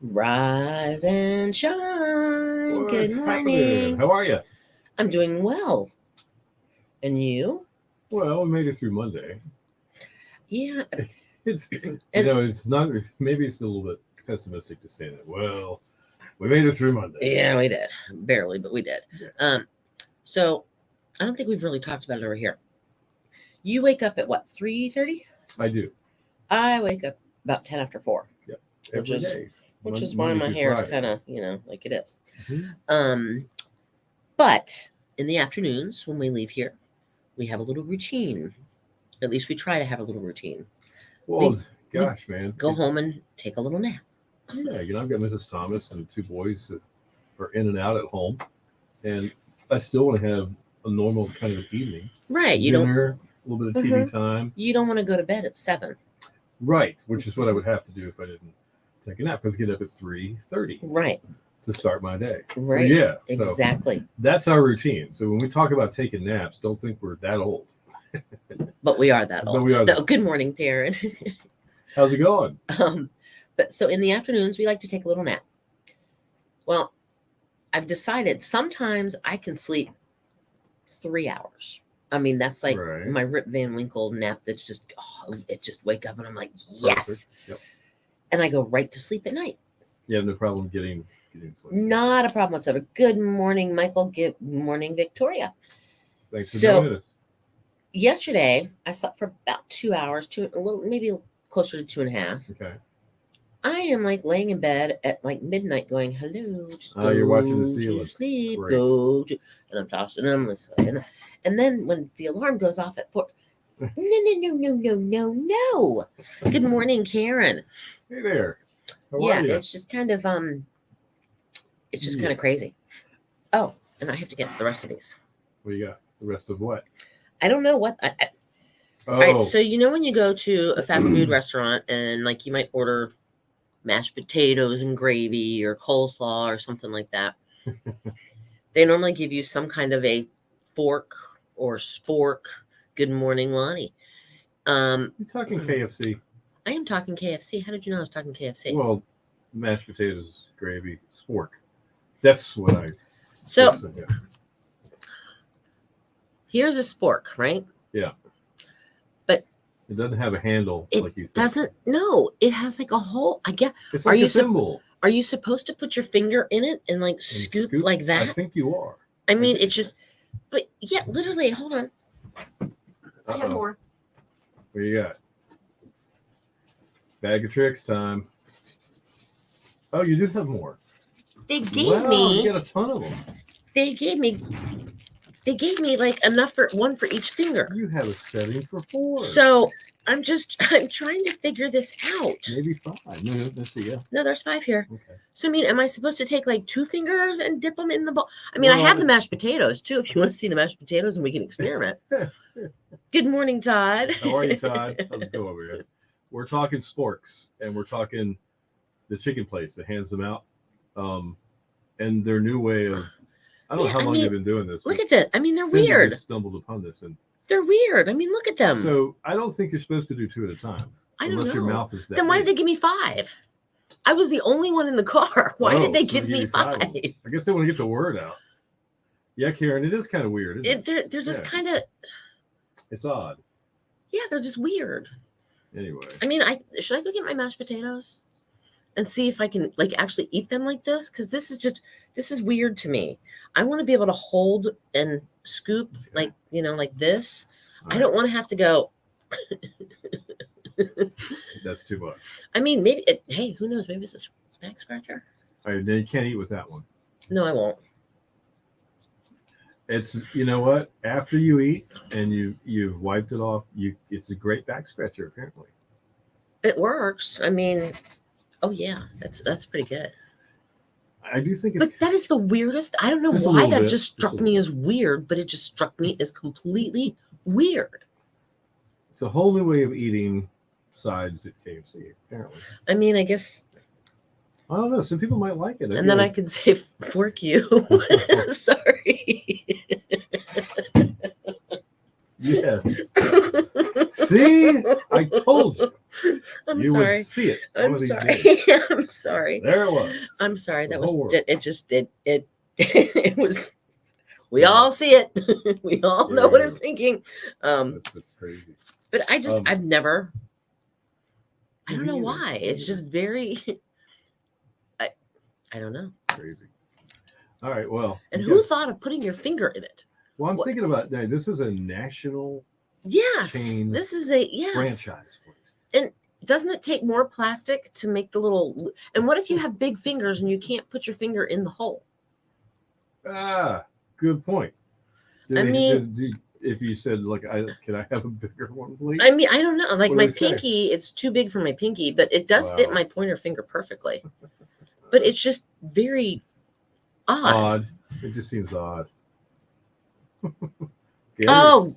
Rise and shine. What's Good happening? morning. How are you? I'm doing well. And you? Well, we made it through Monday. Yeah. It's And it's not. Maybe it's a little bit pessimistic to say that. Well, we made it through Monday. yeah, we did. Barely, but we did. Yeah. So I don't think we've really talked about it over here. You wake up at what, 3:30? I do. I wake up about 10 after 4. Yep. Which Every is day. which is why Monday my through hair is Friday. kind of, like it is. Mhm. But in the afternoons when we leave here, we have a little routine. At least we try to have a little routine. Well, gosh, man. Go home and take a little nap. Yeah, I've got Mrs. Thomas and 2 boys that are in and out at home, and I still want to have a normal kind of evening. Right. Dinner, a little bit of TV time. You don't want to go to bed at 7. Right, which is what I would have to do if I didn't take a nap. Because get up at 3:30 Right. to start my day. Right. So, yeah, Exactly. that's our routine. So when we talk about taking naps, don't think we're that old. But we are that But old. we are that No, good morning, Perrin. How's it going? But so in the afternoons, we like to take a little nap. Well, I've decided sometimes I can sleep 3 hours. I mean, that's like Right. my Rip Van Winkle nap. That's just, it just wake up and I'm like, yes. Perfect. Yep. And I go right to sleep at night. You have no problem getting sleep. Not a problem whatsoever. Good morning, Michael. Good morning, Victoria. Thanks for So- joining us. Yesterday, I slept for about 2 hours, maybe closer to 2.5. Okay. I am like laying in bed at like midnight going, hello, just Oh, you're watching the go to ceiling. sleep, Great. go to, and I'm tossing and I'm listening. And then when the alarm goes off at 4, no. Good morning, Karen. Hey there. How Yeah, are you? it's just kind of, it's just Yeah. kind of crazy. Oh, and I have to get the rest of these. What do you got? The rest of what? I don't know what, Oh, all right, so when you go to a fast food restaurant and like you might order mashed potatoes and gravy or coleslaw or something like that, they normally give you some kind of a fork or spork. Good morning, Lonnie. you talking KFC? I am talking KFC. How did you know I was talking KFC? Well, mashed potatoes, gravy, spork. That's what I. So yeah. here's a spork, right? It doesn't have a handle It like you think. doesn't. No, it has like a hole. I guess. It's Are like you a thimble. Are you supposed to put your finger in it and like And scoop like I that? think you are. I mean, it's just. But yeah, literally. Hold on. I have Uh-oh. more. What you got? Bag of tricks time. Oh, you do have more. They gave Wow, me. You got a ton of them. They gave me like enough for one for each finger. You have a setting for 4. So I'm trying to figure this out. Maybe 5. No, let's see. Yeah. No, there's 5 here. Okay. So I mean, am I supposed to take like 2 fingers and dip them in the bowl? I mean, I Well, have the mashed potatoes too. If you want to see the mashed potatoes, and we can experiment. Good morning, Todd. How are you, Todd? Let's go over here. We're talking sporks, and we're talking the chicken place that hands them out, and their new way of. I don't know how long they've been doing this. Look at that. I mean, they're Cindy weird. just stumbled upon this, and They're weird. I mean, look at them. so I don't think you're supposed to do 2 at a time. I don't unless your know. mouth is that. Then why did big. they give me 5? I was the only one in the car. Why Oh, did they so give they me you 5 5? of them. I guess they want to get the word out. Yeah, Karen, it is kind of weird. Isn't it? They're just Yeah. kind of, It's odd. yeah, they're just weird. Anyway, I mean, should I go get my mashed potatoes and see if I can like actually eat them like this? Because this is weird to me. I want to be able to hold and scoop Okay. like this. All I don't want to have to go. That's too much. I mean, maybe. Hey, who knows? Maybe it's a back scratcher. All right, then you can't eat with that one. No, I won't. It's you know what? After you eat and you've wiped it off, it's a great back scratcher apparently. It works. I mean, oh yeah, that's pretty good. I do think it's But that is the weirdest. I don't know Just a why little that bit, just struck just a me as weird, but it just struck me as completely weird. it's a whole new way of eating sides at KFC apparently. I mean, I guess, I don't know. Some people might like it. and then I could say fork you. Sorry. yes. See, I told you. I'm you sorry. would see it one I'm of these sorry. days. I'm sorry. There it was. I'm sorry. The That was whole world. it. Just it. It was. We Yeah. all see it. We all know what it's thinking. That's just crazy. But I've never. I don't know Me either. why. Me It's either. just very. I don't know. Crazy. All right. Well, And you who guys- thought of putting your finger in it? Well, I'm what- thinking about this is a national Yes, chain this is a yes. franchise place. Doesn't it take more plastic to make the little? And what if you have big fingers and you can't put your finger in the hole? Ah, good point. I mean- if you said like, can I have a bigger one, please? I mean, I don't know. Like What do my they say? pinky, it's too big for my pinky, but it does fit Wow. my pointer finger perfectly. But it's just very odd. Odd. It just seems odd. Gary, Oh,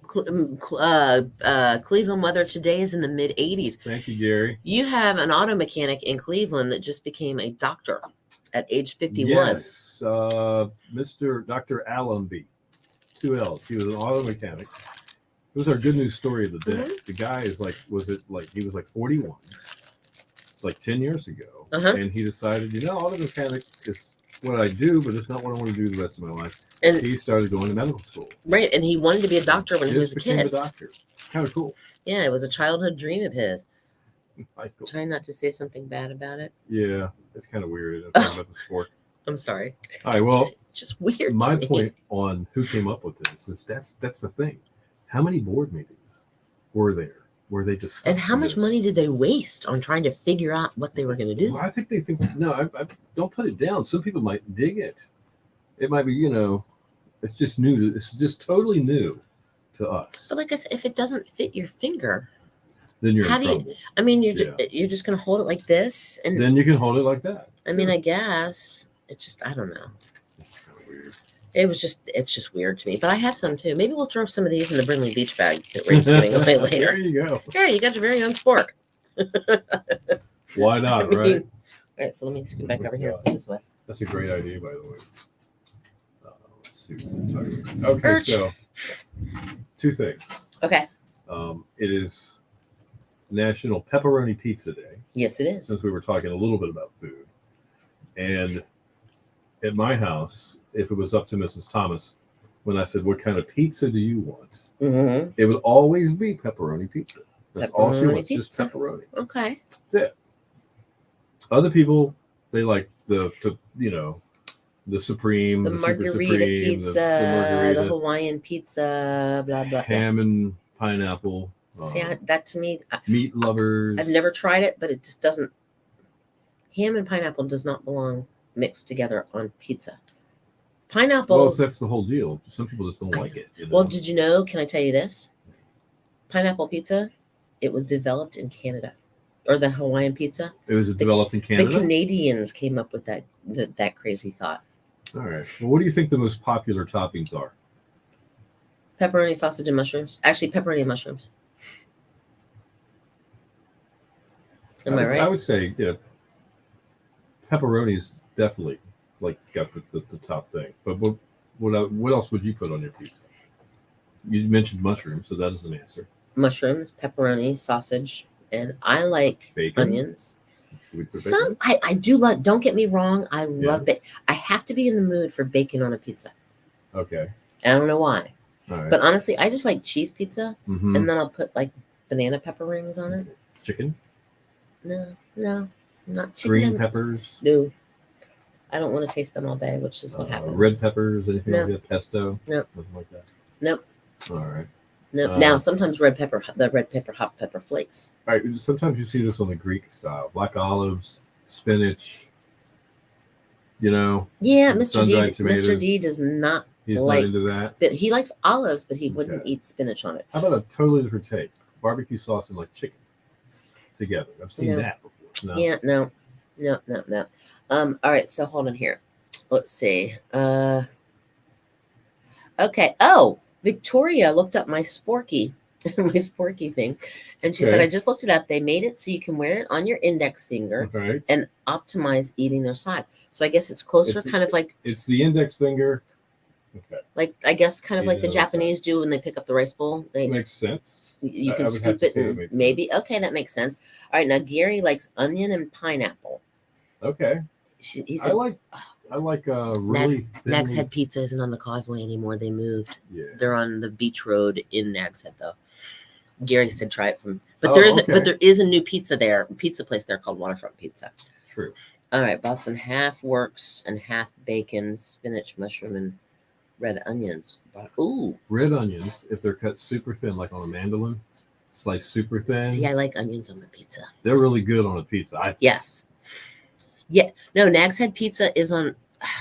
Cleveland weather today is in the mid 80s. thank you, Gary. You have an auto mechanic in Cleveland that just became a doctor at age 51. Yes, Mr. Dr. Allenby, 2 L's. He was an auto mechanic. It was our good news story of the day. Mm-hmm. The guy is like, he was like 41. It's like 10 years ago. Uh-huh. And he decided, auto mechanic is what I do, but it's not what I want to do the rest of my life. And He started going to medical school. right, and he wanted to be a doctor when he was a became kid. a doctor. Kind of cool. Yeah, it was a childhood dream of his. Michael. Trying not to say something bad about it. Yeah, it's kind of weird. I'm talking about the sport. I'm sorry. All right, well, It's just weird. my to me. point on who came up with this is that's the thing. How many board meetings were there where they discussed And how much this? money did they waste on trying to figure out what they were going to do? Well, I think they think no. I don't put it down. Some people might dig it. It might be it's just new. It's just totally new to us. But like I said, if it doesn't fit your finger, Then you're how in do you- trouble. I mean, Yeah. you're just going to hold it like this, and Then you can hold it like that. I mean, Sure. I guess it's just I don't know. It's kind of weird. It's just weird to me. But I have some too. Maybe we'll throw some of these in the Brinley Beach bag that we're just giving away There later. you go. Here, you got your very own spork. Why I not, mean, right? All right, so let me scoot back over here Yeah. this way. That's a great idea, by the way. Let's see what we're talking about. Okay, Urch. so 2 things. Okay. It is National Pepperoni Pizza Day, Yes, it is. since we were talking a little bit about food. And at my house, if it was up to Mrs. Thomas, when I said, "What kind of pizza do you want?" Mm-hmm. it would always be pepperoni pizza. That's all she Pepperoni wants, just pizza. pepperoni. Okay. That's it. Other people, they like the supreme, The super margarita supreme, pizza, the margarita, Hawaiian pizza, blah blah. ham and pineapple. See, that to me, Meat lovers. I've never tried it, but it just doesn't. Ham and pineapple does not belong mixed together on pizza. Pineapple. Well, that's the whole deal. Some people just don't like it. Well, did you know? Can I tell you this? Pineapple pizza, it was developed in Canada, or the Hawaiian pizza. It was developed in Canada. The Canadians came up with that crazy thought. All right. Well, what do you think the most popular toppings are? Pepperoni, sausage, and mushrooms. Actually, pepperoni and mushrooms. Am I I right? would say, pepperoni's definitely got the top thing. But what else would you put on your pizza? You mentioned mushrooms, so that is an answer. Mushrooms, pepperoni, sausage, and I like Bacon. onions. Would we put Some bacon? I do like. Don't get me wrong. I love bacon. I have to be in the mood for bacon on a pizza. Okay. I don't know why, All right. but honestly, I just like cheese pizza, Mhm. and then I'll put like banana pepper rings on it. Chicken, No, not chicken. green and- peppers, No, I don't want to taste them all day, which is what happens. red peppers, anything No. like that, pesto, No. nothing like that. Nope. All right. No. Uh, Now sometimes the red pepper hot pepper flakes. All right. Sometimes you see this on the Greek style: black olives, spinach. Yeah, And Mr. D. sun-dried Mr. tomatoes. D. does not He's like not into that. he likes olives, but he wouldn't Okay. eat spinach on it. How about a totally different take? Barbecue sauce and chicken together. I've seen No. that before. No. Yeah, no. All right, so hold on here. Let's see. Okay. Oh, Victoria looked up my Sporky, my Sporky thing, and she said, Okay. I just looked it up. They made it so you can wear it on your index finger All right. and optimize eating their size. So I guess it's closer, It's- kind of like It's the index finger Okay. Like I guess kind of like the Asian on the side. Japanese do when they pick up the rice bowl. They Makes sense. you I can would have scoop to it say that and makes maybe okay, that makes sense. All right, now Gary likes onion and pineapple. Okay. He I said like really Nags thinly. Head Pizza isn't on the Causeway anymore. They moved. Yeah. They're on the beach road in Nags Head though. Gary said try it from, but Oh, there is okay. but there is a new pizza place there called Waterfront Pizza. True. All right, bought some half works and half bacon, spinach, mushroom, and red onions. Ooh, Red onions, if they're cut super thin, like on a mandolin, sliced super thin, see, I like onions on my pizza. they're really good on a pizza. Yes. Yeah. No, Nags Head Pizza is on.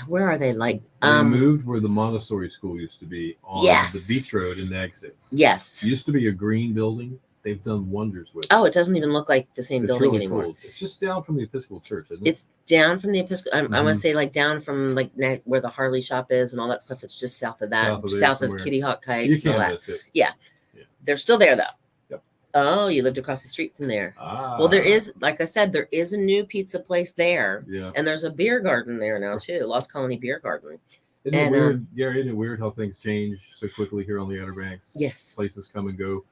Where are they? Like, They moved where the Montessori school used to be on Yes. the beach road in Nags Head. yes. It used to be a green building. They've done wonders with it. Oh, it doesn't even look like the same It's building really anymore. cool. It's just down from the Episcopal Church, isn't it? It's down from the Episcopal. I want Mhm. to say like down from like where the Harley shop is and all that stuff. It's just south of that, South of there south of somewhere. Kitty Hawk You Kites and all can't that. miss it. They're still there though. Yep. Oh, you lived across the street from there. Ah. Well, there is, like I said, there is a new pizza place there, Yeah. and there's a beer garden there now too. Lost Colony Beer Garden. Isn't it and, weird, Gary? Isn't it weird how things change so quickly here on the Outer Banks? Yes. Places come and go.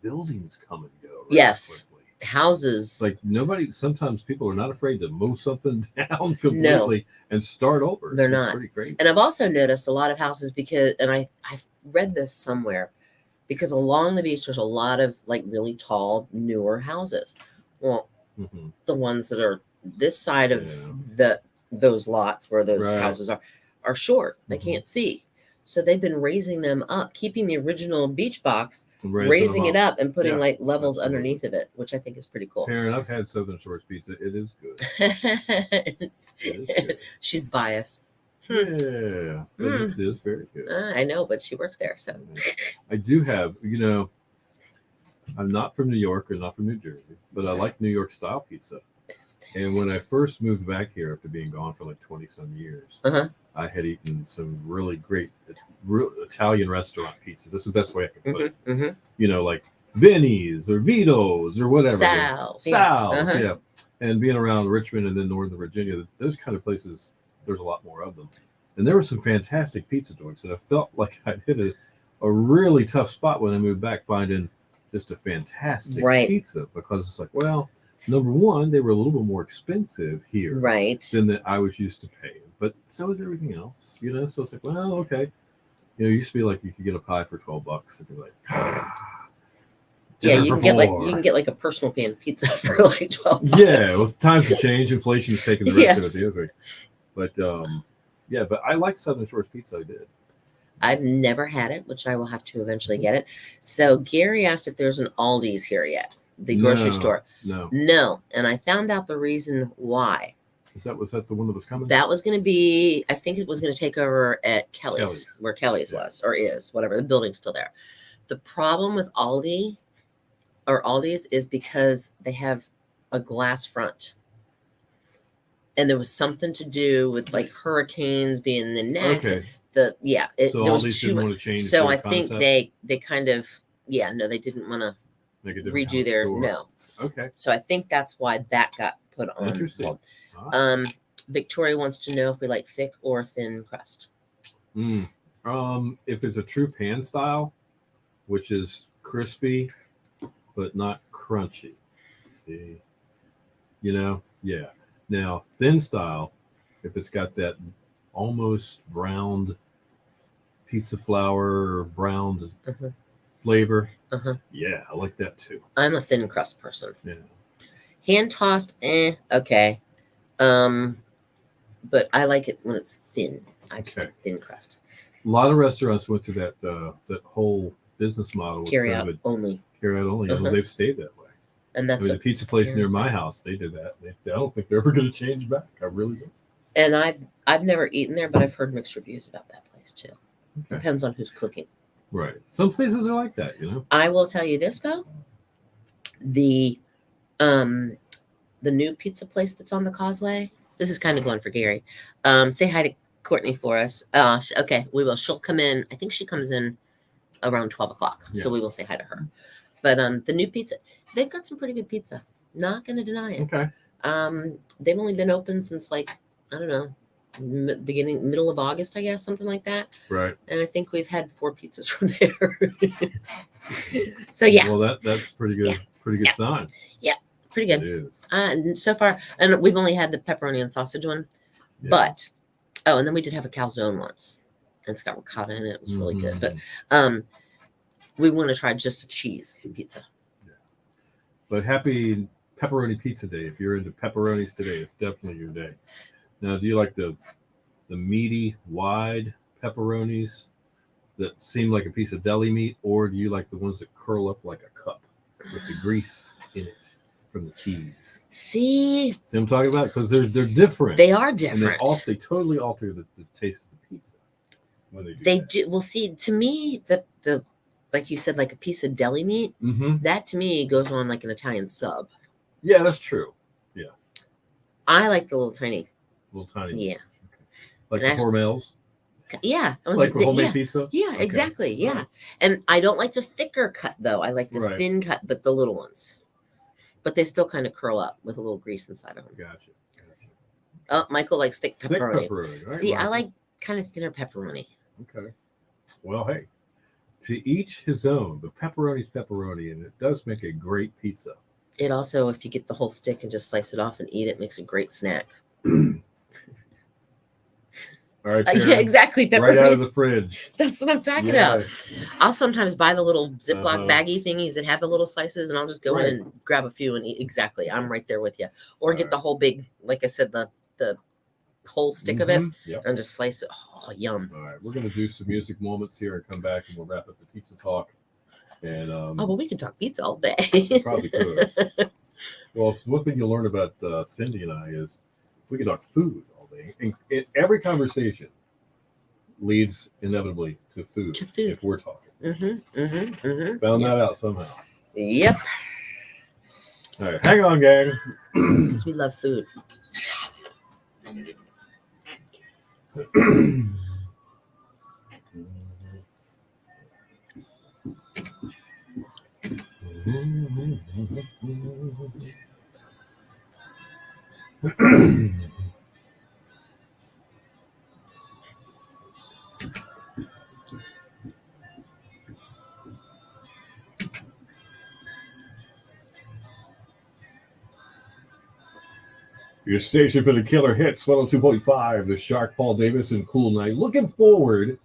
Buildings come and go. Right Yes. quickly. Houses. It's like nobody. Sometimes people are not afraid to mow something down completely and start over. They're It's just not. Pretty crazy. And I've also noticed a lot of houses and I've read this somewhere, because along the beach there's a lot of like really tall newer houses. Well, Mhm. the ones that are this side of Yeah. those lots where those Right. houses are short. They Mhm. can't see. So they've been raising them up, keeping the original beach box, Raising raising them it up and putting Yeah, like levels absolutely. underneath of it, which I think is pretty cool. Karen, I've had Southern Shores pizza. It is good. It is good. She's biased. Yeah, but this is very good. I know, but she works there, so I do have, I'm not from New York or not from New Jersey, but I like New York style pizza. And when I first moved back here after being gone for like 20 some years, Uh-huh. I had eaten some really great Italian restaurant pizzas. That's the best way I can put it. mm-hmm. Like Vinny's or Vito's or whatever. Sal's, Sal's, yeah. And being around Richmond and then Northern Virginia, those kind of places, there's a lot more of them. And there were some fantastic pizza joints, and I felt like I hit a really tough spot when I moved back, finding just a fantastic Right. pizza, because it's like, well, number one, they were a little bit more expensive here Right. than that I was used to paying, but so is everything else, So it's like, well, okay, it used to be like you could get a pie for $12, and be like, Yeah, dinner you for can get four. like a personal pan pizza for like $12. Yeah, well, times have changed. Inflation's taken the rest Yes. of it the other way. But but I like Southern Shores pizza. I did. I've never had it, which I will have to eventually get it. So Gary asked if there's an Aldi's here yet, the grocery No. store. No, No, and I found out the reason why. was that the one that was coming? That was going to be, I think it was going to take over at Kelly's, Kelly's. where Kelly's Yeah. was or is, whatever. The building's still there. The problem with Aldi's is because they have a glass front. And there was something to do with like hurricanes being the next. Okay, So so there all was these too didn't much. want to change. So their I think concept? they kind of they didn't want to Make a different redo their store. no. Okay, So I think that's why that got put on. interesting. hold. Ah. Victoria wants to know if we like thick or thin crust. If it's a true pan style, which is crispy but not crunchy. See, yeah. Now thin style, if it's got that almost browned pizza flour or browned Mhm. flavor, Uh-huh. yeah, I like that too. I'm a thin crust person. Yeah. Hand tossed, okay. But I like it when it's thin. I just Okay. like thin crust. A lot of restaurants went to that whole business model with Carry out COVID. only. Carry out only. Uh-huh. They've stayed that way. And that's The what, pizza place near parents my like. house, they did that. I don't think they're ever going to change back. I really don't. and I've never eaten there, but I've heard mixed reviews about that place too. Okay. Depends on who's cooking. Right. Some places are like that, I will tell you this though. The new pizza place that's on the Causeway. This is kind of going for Gary. Say hi to Courtney for us. Okay, we will. She'll come in. I think she comes in around 12 o'clock. Yeah. So we will say hi to her. But the new pizza, they've got some pretty good pizza. Not gonna deny it. Okay. They've only been open since like, I don't know, middle of August, I guess, something like that. Right. And I think we've had 4 pizzas from there. So yeah, Well, that's pretty good. Yeah. Pretty good Yeah. sign. pretty It good. is. And so far, and we've only had the pepperoni and sausage one, Yeah. but and then we did have a calzone once, and it's got ricotta in it. It was really good. But Mhm. we want to try just a cheese pizza. But happy pepperoni pizza day. If you're into pepperonis today, it's definitely your day. Now, do you like the meaty, wide pepperonis that seem like a piece of deli meat, or do you like the ones that curl up like a cup with the grease in it from the cheese? See, See what I'm talking about? Because they're different. they are And different. they totally alter the taste of the pizza when they do They that. do. Well, see, to me, the like you said, like a piece of deli meat, Mm-hmm. that to me goes on like an Italian sub. Yeah, that's true. I like the little tiny. Little tiny. Yeah. Like And the Hormels? Yeah. Like for homemade yeah. pizza? Yeah, Okay. exactly. Yeah. Alright. And I don't like the thicker cut though. I like the Right. thin cut, but the little ones. But they still kind of curl up with a little grease inside of them. Gotcha. Oh, Michael likes thick Thick pepperoni. pepperoni. Right, See, I Michael? like kind of thinner pepperoni. Okay. Well, hey, to each his own, but pepperoni's pepperoni, and it does make a great pizza. It also, if you get the whole stick and just slice it off and eat it, makes a great snack. All right, Yeah, Karen, exactly. Pepperoni. right out of the fridge. That's what I'm talking Yeah. about. I'll sometimes buy the little Ziploc Uh-huh. baggy thingies that have the little slices, and I'll just go Right. in and grab a few and eat. Exactly. I'm right there with you. Or get Alright. the whole big, like I said, the whole stick of it Mhm. Yep. and just slice it. Oh, yum. All right, we're going to do some music moments here and come back, and we'll wrap up the pizza talk. And Oh, well, we can talk pizza all day. probably could. Well, one thing you'll learn about Cindy and I is we can talk food all day. And every conversation leads inevitably to food. To food. If we're talking. Yep. Found that out somehow. Yep. All right, hang on, gang. Because we love food. Your station for the killer hits, 102.5, the Shark, Paul Davis, and Cool Night. Looking forward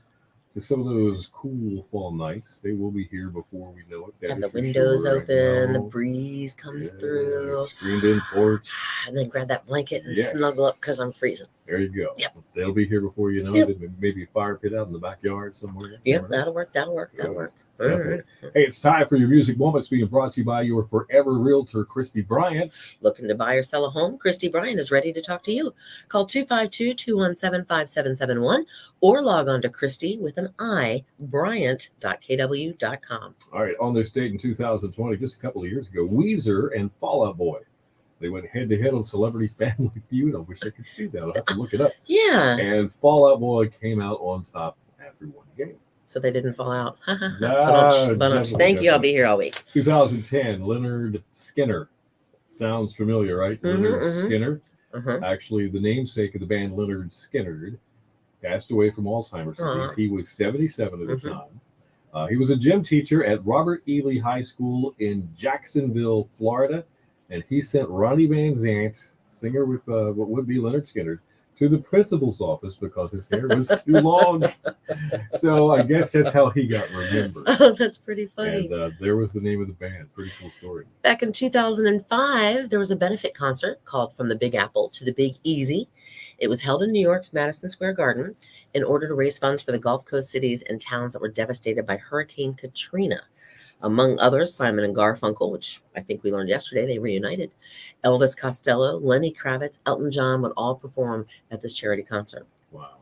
to some of those cool fall nights. They will be here before we know it. That Have is the for windows sure. I open, the know. breeze comes Yeah, through, Screened in porch. and then grab that blanket and Yes. snuggle up because I'm freezing. There you go. Yep. They'll be here before you know Yep. it. Maybe a fire pit out in the backyard somewhere. Yep, that'll work. That'll work. That'll work. All Definitely. right. Hey, it's time for your music moments being brought to you by your forever realtor, Christy Bryant. Looking to buy or sell a home? Christy Bryant is ready to talk to you. Call 252-217-5771 or log on to Christy with an I, Bryant.kw.com. All right, on this date in 2020, just a couple of years ago, Weezer and Fall Out Boy. They went head to head on Celebrity Family Feud. I wish I could see that. I'll have to look it up. Yeah. And Fall Out Boy came out on top after one game. So they didn't fall out. Nah, But thank you. I'll be here all week. 2010, Leonard Skinner. Sounds familiar, right? Leonard Skinner. Uh-huh. Actually, the namesake of the band, Leonard Skinner, passed away from Alzheimer's disease. Aw. He was 77 at the time. He was a gym teacher at Robert Ely High School in Jacksonville, Florida. And he sent Ronnie Van Zant, singer with what would be Leonard Skinner, to the principal's office because his hair was too long. So I guess that's how he got remembered. Oh, that's pretty funny. And there was the name of the band. Pretty cool story. Back in 2005, there was a benefit concert called From the Big Apple to the Big Easy. It was held in New York's Madison Square Garden in order to raise funds for the Gulf Coast cities and towns that were devastated by Hurricane Katrina. Among others, Simon and Garfunkel, which I think we learned yesterday, they reunited. Elvis Costello, Lenny Kravitz, Elton John would all perform at this charity concert. Wow.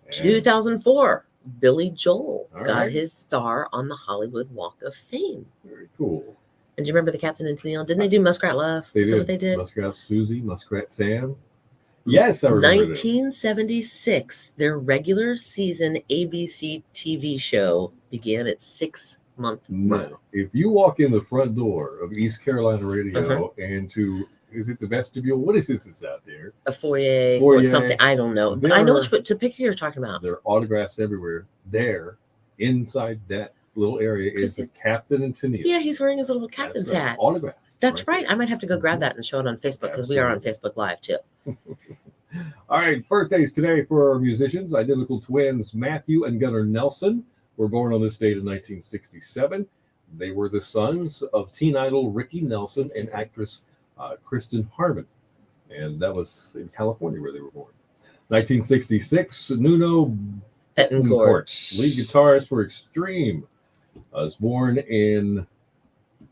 And 2004, Billy Joel All got right. his star on the Hollywood Walk of Fame. very cool. And do you remember the Captain and Tennille? Didn't they do Muskrat Love? They Is did. that what they did? Muskrat Susie, Muskrat Sam. Yes, I remember that. 1976, their regular season ABC TV show began its 6-month run. No. If you walk in the front door of East Carolina Radio Uh-huh. and to Is it the vestibule? What is this out there? A foyer, Foyer. or something. I don't know. But I know There- which the picture you're talking about. There are autographs everywhere. There, inside that little area, is the captain and Tennille. Yeah, he's wearing his little captain's That's an hat. autograph. That's right. there. I might have to go grab that and show it on Facebook because we are on Absolutely. Facebook Live too. All right, birthdays today for our musicians. Identical twins Matthew and Gunnar Nelson were born on this date in 1967. They were the sons of teen idol Ricky Nelson and actress Kristen Harmon. And that was in California where they were born. 1966, Nuno Betancourt. lead guitarist for Extreme, was born in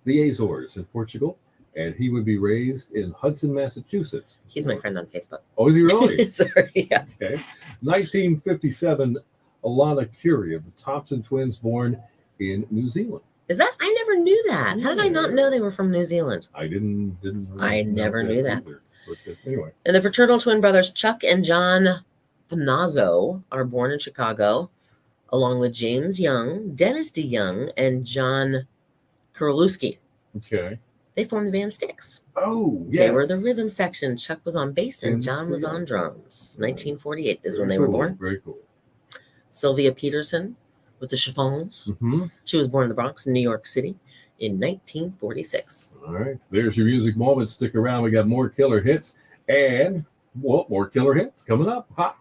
the Azores in Portugal, and he would be raised in Hudson, Massachusetts. He's my friend on Facebook. Oh, is he really? Sorry. Yeah. Okay. 1957, Alana Curie of the Thompson twins, born in New Zealand. Is that? I never knew that. How did I not know they were from New Zealand? I didn't. I never knew that. either. But anyway, And the fraternal twin brothers Chuck and John Panazzo are born in Chicago, along with James Young, Dennis DeYoung, and John Kurlewski. okay. They formed the band Styx. Oh, yes. They were the rhythm section. Chuck was on bass and And John was Styx. on drums. 1948 is Very when they were cool, born. Very cool. Sylvia Peterson with the Chiffons. Mhm. She was born in the Bronx, New York City in 1946. All right. There's your music moment. Stick around. We got more killer hits and, well, more killer hits coming up. Ha.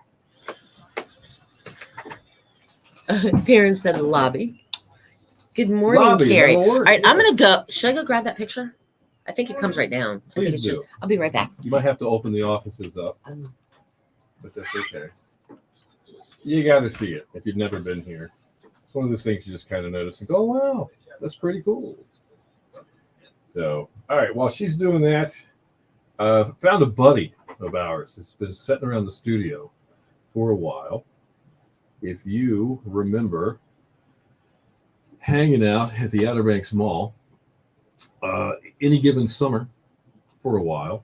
Parents at the lobby. Good morning, Lobby, Carrie. that'll All work, right, I'm yeah. going to go. Should I go grab that picture? I think it comes right down. I think Please it's do. just, I'll be right back. You might have to open the offices up, but that's okay. You got to see it if you've never been here. It's one of those things you just kind of notice and go, oh, wow, that's pretty cool. So, all right, while she's doing that, found a buddy of ours that's been sitting around the studio for a while. If you remember hanging out at the Outer Banks Mall any given summer for a while,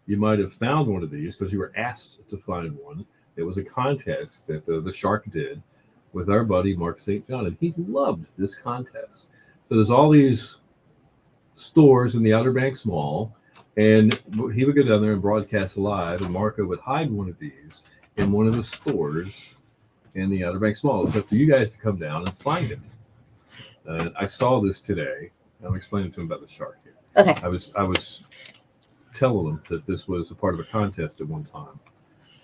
you might have found one of these because you were asked to find one. It was a contest that the Shark did with our buddy Mark St. John, and he loved this contest. So there's all these stores in the Outer Banks Mall, and he would go down there and broadcast live, and Marco would hide one of these in one of the stores in the Outer Banks Mall. It's up for you guys to come down and find it. And I saw this today. I'm explaining to him about the Shark here. Okay. I was telling him that this was a part of a contest at one time,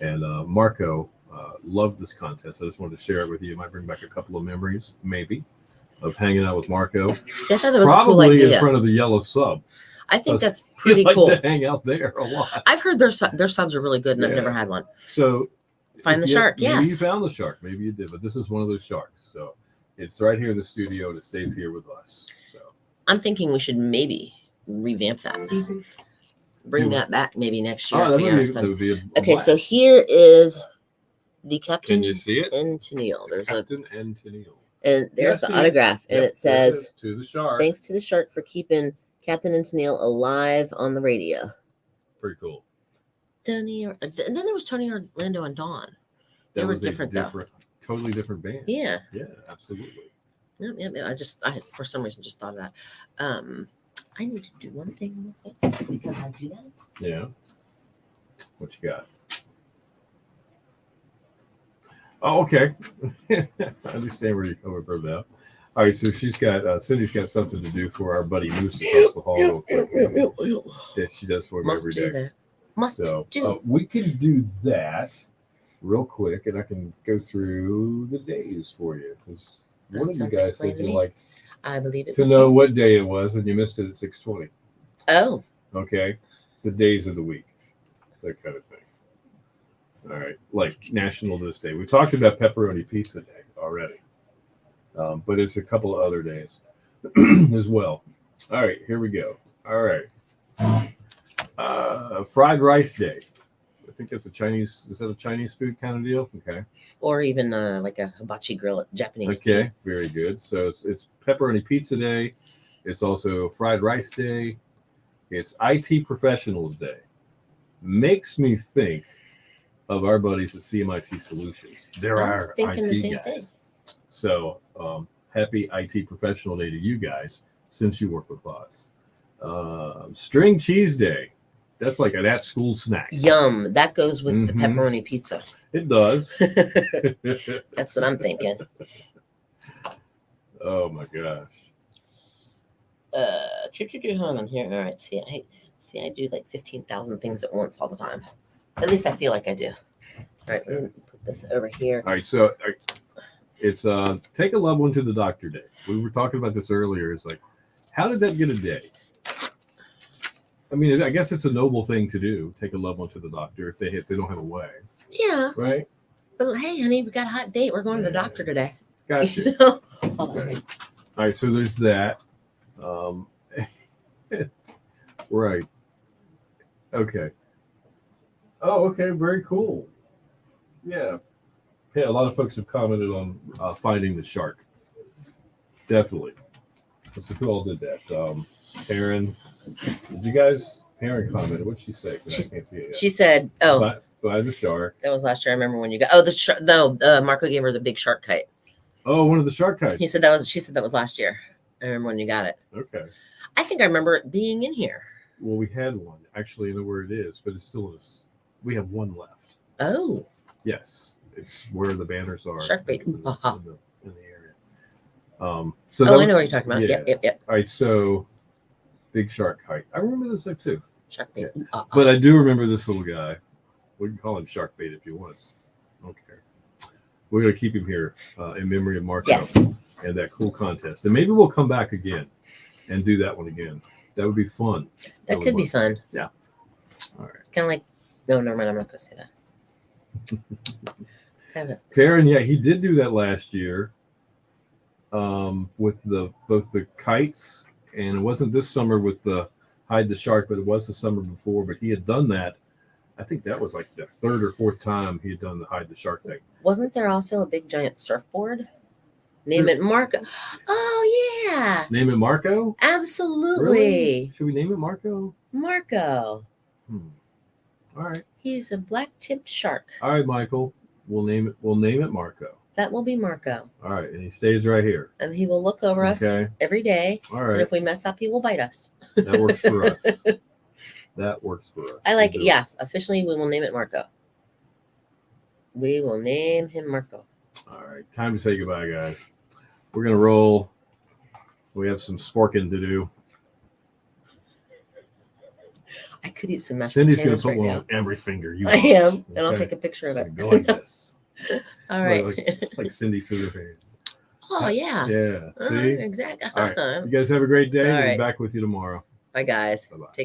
and Marco loved this contest. I just wanted to share it with you. It might bring back a couple of memories, maybe, of hanging out with Marco. See, I thought that was a cool Probably in idea. front of the Yellow Sub. I think Plus, that's pretty He'd cool. like to hang out there a lot. I've heard their subs are really good, and I've Yeah. never had one. So Find the yeah, shark, Maybe you yes. found the shark. Maybe you did, but this is one of those sharks. So it's right here in the studio, and it stays here with us. So I'm thinking we should maybe revamp that. Bring that back maybe next year. oh, if that we would are be, fun. that would be a Okay, blast. so here is the Captain Can you see it? and Tennille. There's a Captain and Tennille. and there's Yeah, the see it. autograph, and Yep, it says, that's to the shark. "Thanks to the shark for keeping Captain and Tennille alive on the radio." Pretty cool. Tony, and then there was Tony Orlando and Dawn. They That were was a different, though. Totally different band. Yeah, Yeah, absolutely. yep. I for some reason just thought of that. I need to do one thing with it because I do that. Yeah. What you got? Oh, okay. I understand where you're coming from now. All right, so she's got Cindy's got something to do for our buddy Moose across the hall real quick. That she does for me Must every do day. that. Must So do. we can do that real quick, and I can go through the days for you. 'Cause one of you sounds guys like a plan said to you me. liked I believe it. to was know me. what day it was, and you missed it at 6:20. Oh, Okay, the days of the week, that kind of thing. All right, like National This Day. We talked about Pepperoni Pizza Day already, but it's a couple of other days as well. All right, here we go. All right, Fried Rice Day. I think it's a Chinese. Is that a Chinese food kind of deal? Okay. or even like a hibachi grill at Japanese. Okay, very good. So it's Pepperoni Pizza Day. It's also Fried Rice Day. It's IT Professionals Day. Makes me think of our buddies at CMIT Solutions. They're I'm our thinking the IT same guys. thing. So happy IT Professional Day to you guys since you work with us. String cheese day. That's like an at-school snack. Yum. That goes with the Mhm. pepperoni pizza. It does. That's what I'm thinking. Oh my gosh. Hold on here. All right. I do like 15,000 things at once all the time. At least I feel like I do. All right. Let me put this over here. All right, so it's take a loved one to the doctor day. We were talking about this earlier. It's like, how did that get a day? I mean, I guess it's a noble thing to do. Take a loved one to the doctor if they don't have a way, Yeah. right? But hey, honey, we got a hot date. We're going to the doctor today. Gotcha. Hold on. Okay. All right, so there's that. Right. Okay. Oh, okay. Very cool. Yeah. Yeah, a lot of folks have commented on finding the shark. Definitely. Let's see who all did that. Aaron, did you guys? Aaron commented. What'd she say? 'Cause I can't see it yet. She said, "Oh, Find the shark. that was last year. I remember when you got. Oh, the shark. No, Marco gave her the big shark kite. Oh, one of the shark kites. He said that was. She said that was last year. I remember when you got it. Okay. I think I remember it being in here. Well, we had one. Actually, I know where it is, but it's still in this. We have one left. Oh, Yes, it's where the banners are. Shark bait. In the, Aha. in the area. So I know what you're talking about. yeah. Yep. All right, so big shark kite. I remember this one too. Shark bait. But I do remember this little guy. We can call him Shark Bait if you want. I don't care. We're going to keep him here in memory of Marco Yes. and that cool contest. And maybe we'll come back again and do that one again. That would be fun. That could be fun. Yeah. All right. It's kind of like. No, never mind. I'm not going to say that. Kind of. Karen, yeah, he did do that last year with both the kites, and it wasn't this summer with the hide the shark, but it was the summer before. But he had done that. I think that was like the third or fourth time he had done the hide the shark thing. Wasn't there also a big giant surfboard? Name it Marco. Oh yeah, Name it Marco? absolutely. Really? Should we name it Marco? Marco. All right. He's a black-tipped shark. All right, Michael. We'll name it Marco. That will be Marco, All right, and he stays right here. and he will look over us Okay. every day. All And right. if we mess up, he will bite us. That works for us. That works for us. I like it. We'll do Yes, officially, we will name it Marco. We will name him Marco. All right, time to say goodbye, guys. We're gonna roll. We have some sporking to do. I could eat some mashed Cindy's gonna potatoes put right one now. on every finger. You I watch, am, and I'll okay? take a picture of It's it. gonna go like this, All right. like Cindy Scissorhands. Oh yeah. Yeah. See. Exactly. All right. You guys have a great day. All We'll be right. back with you tomorrow. Bye guys. Bye bye. Take